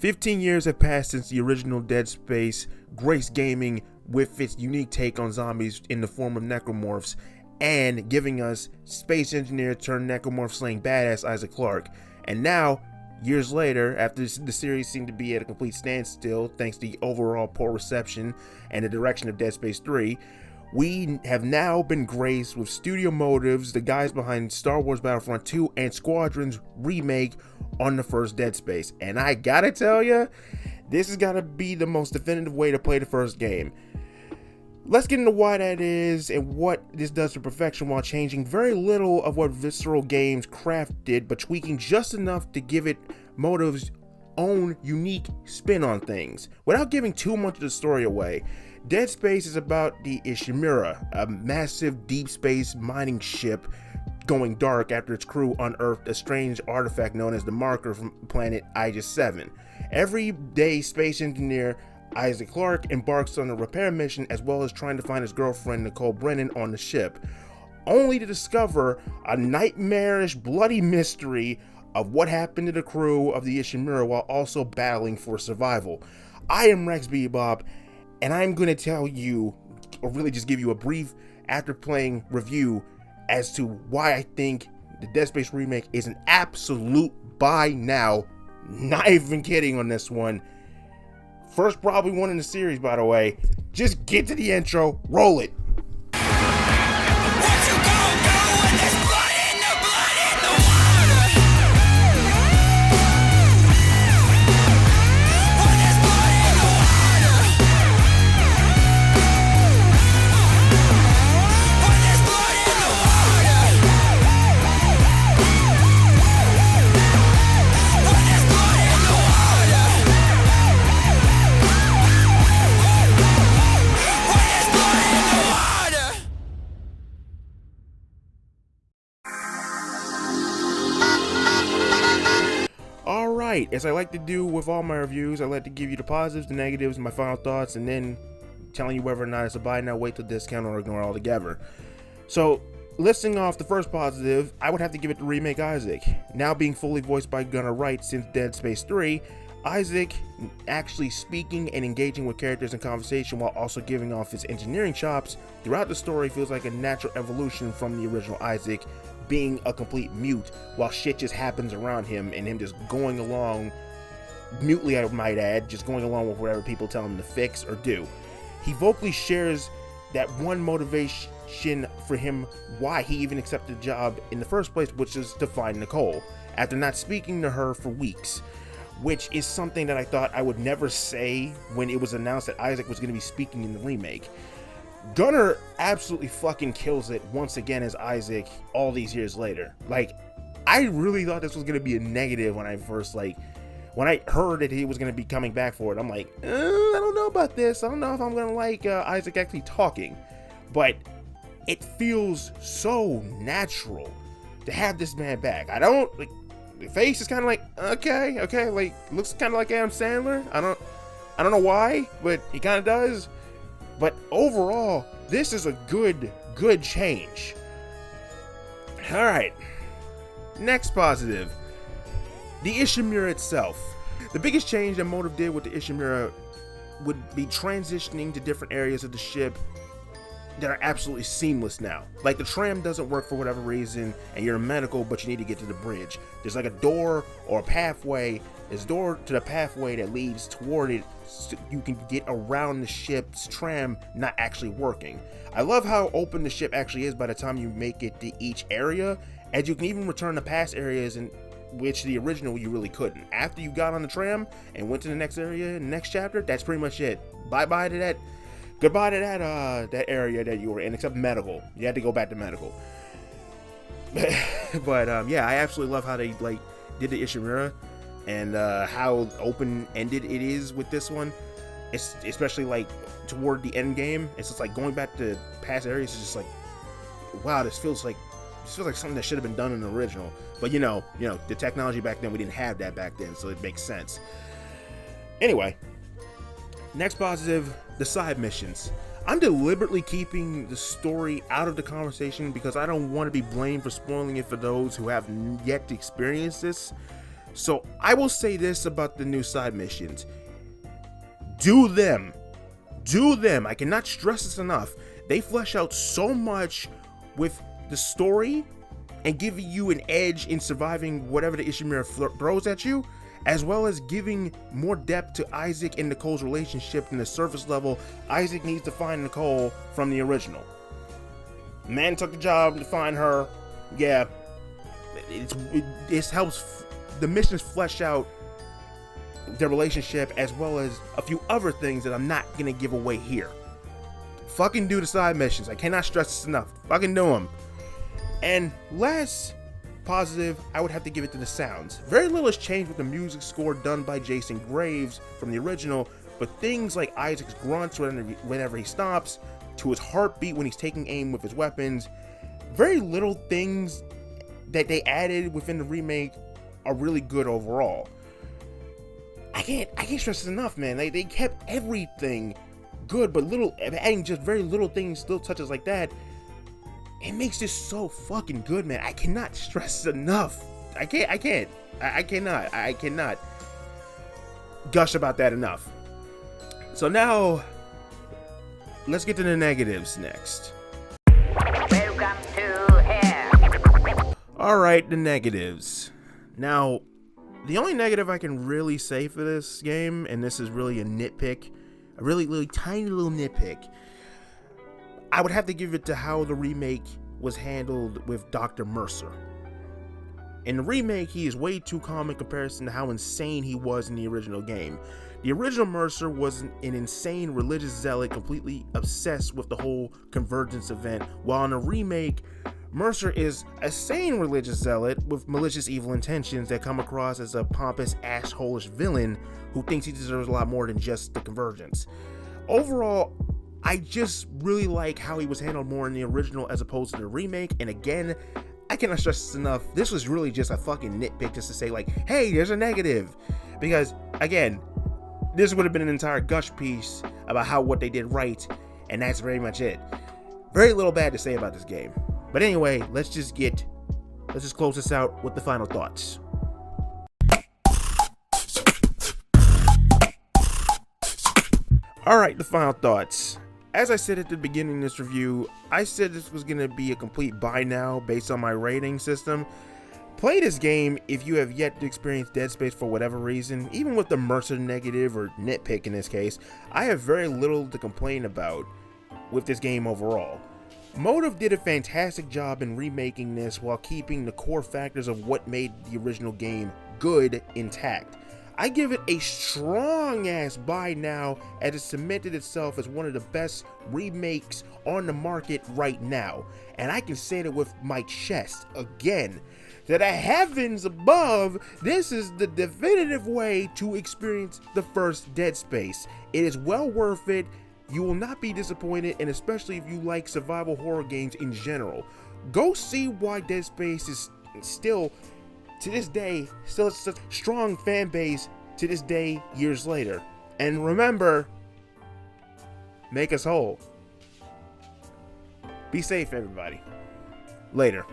15 years have passed since the original Dead Space graced gaming with its unique take on zombies in the form of necromorphs and giving us space engineer turned necromorph slaying badass Isaac Clarke. And now, years later, after the series seemed to be at a complete standstill thanks to the overall poor reception and the direction of Dead Space 3, we have now been graced with Studio Motives, the guys behind Star Wars Battlefront 2 and Squadron's remake on the first Dead Space. And I gotta tell ya, this is gotta be the most definitive way to play the first game. Let's get into why that is and what this does to perfection while changing very little of what Visceral Games crafted, but tweaking just enough to give it Motive's own unique spin on things. Without giving too much of the story away, Dead Space is about the Ishimura, a massive deep space mining ship going dark after its crew unearthed a strange artifact known as the Marker from planet Aegis 7. Everyday space engineer Isaac Clarke embarks on a repair mission as well as trying to find his girlfriend Nicole Brennan on the ship, only to discover a nightmarish bloody mystery of what happened to the crew of the Ishimura while also battling for survival. I am RexBebop, and I'm going to tell you, or really just give you a brief after playing review as to why I think the Dead Space remake is an absolute buy now. Not even kidding on this one. First probably one in the series, by the way. Just get to the intro, roll it. As I like to do with all my reviews, I like to give you the positives, the negatives, my final thoughts, and then telling you whether or not it's a buy now, wait till discount, or ignore altogether. So, listing off the first positive, I would have to give it to Remake Isaac. Now being fully voiced by Gunnar Wright since Dead Space 3, Isaac actually speaking and engaging with characters in conversation while also giving off his engineering chops throughout the story feels like a natural evolution from the original Isaac being a complete mute while shit just happens around him and him just going along, mutely I might add, just going along with whatever people tell him to fix or do. He vocally shares that one motivation for him why he even accepted the job in the first place, which is to find Nicole, after not speaking to her for weeks, which is something that I thought I would never say when it was announced that Isaac was going to be speaking in the remake. Gunnar absolutely fucking kills it once again as Isaac all these years later. Like, I really thought this was going to be a negative when I first, when I heard that he was going to be coming back for it. I'm like, I don't know about this. I don't know if I'm going to like Isaac actually talking. But it feels so natural to have this man back. I don't, the face is kind of like, okay, like, looks kind of like Adam Sandler. I don't know why, but he kind of does. But overall, this is a good change. Alright, next positive. The Ishimura itself. The biggest change that Motive did with the Ishimura would be transitioning to different areas of the ship that are absolutely seamless now. Like, the tram doesn't work for whatever reason, and you're in medical, but you need to get to the bridge. There's like a door or a pathway. There's a door to the pathway that leads toward it so you can get around the ship's tram not actually working. I love how open the ship actually is by the time you make it to each area, and you can even return to past areas in which the original you really couldn't. After you got on the tram and went to the next area, next chapter, that's pretty much it. Bye-bye to that. Goodbye to that area that you were in, except medical. You had to go back to medical. But yeah, I absolutely love how they did the Ishimura and how open-ended it is with this one. It's especially toward the end game. It's just like going back to past areas. It's just like, wow, this feels like something that should have been done in the original. But you know, the technology back then, we didn't have that back then, so it makes sense. Anyway, next positive, the side missions. I'm deliberately keeping the story out of the conversation because I don't want to be blamed for spoiling it for those who have yet to experience this. So I will say this about the new side missions. Do them. Do them. I cannot stress this enough. They flesh out so much with the story and giving you an edge in surviving whatever the Ishimura throws at you, as well as giving more depth to Isaac and Nicole's relationship in the surface level. Isaac needs to find Nicole from the original. Man took the job to find her. Yeah, it helps the missions flesh out their relationship, as well as a few other things that I'm not gonna give away here. Fucking do the side missions. I cannot stress this enough. Fucking do them. And last positive, I would have to give it to the sounds. Very little has changed with the music score done by Jason Graves from the original, but things like Isaac's grunts whenever he stops, to his heartbeat when he's taking aim with his weapons, very little things that they added within the remake are really good overall. I can't stress this enough, man. They kept everything good, but adding just very little things, little touches like that, it makes this so fucking good, man. I cannot stress this enough. I cannot gush about that enough. So now, let's get to the negatives next. Welcome to hell. Alright, the negatives. Now, the only negative I can really say for this game, and this is really a nitpick, a really tiny little nitpick, I would have to give it to how the remake was handled with Dr. Mercer. In the remake, he is way too calm in comparison to how insane he was in the original game. The original Mercer was an insane religious zealot, completely obsessed with the whole convergence event, while in the remake, Mercer is a sane religious zealot with malicious evil intentions that come across as a pompous, asshole-ish villain who thinks he deserves a lot more than just the convergence. Overall, I just really like how he was handled more in the original as opposed to the remake, and again, I cannot stress this enough, this was really just a fucking nitpick just to say like, hey, there's a negative, because again, this would have been an entire gush piece about what they did right, and that's very much it. Very little bad to say about this game. But anyway, let's just close this out with the final thoughts. Alright, the final thoughts. As I said at the beginning of this review, I said this was going to be a complete buy now based on my rating system. Play this game if you have yet to experience Dead Space for whatever reason. Even with the Mercer negative, or nitpick in this case, I have very little to complain about with this game overall. Motive did a fantastic job in remaking this while keeping the core factors of what made the original game good intact. I give it a strong ass buy now, as it cemented itself as one of the best remakes on the market right now. And I can say that with my chest again, that the heavens above, this is the definitive way to experience the first Dead Space. It is well worth it. You will not be disappointed, and especially if you like survival horror games in general. Go see why Dead Space is still, to this day, still such a strong fan base to this day, years later. And remember, make us whole. Be safe, everybody. Later.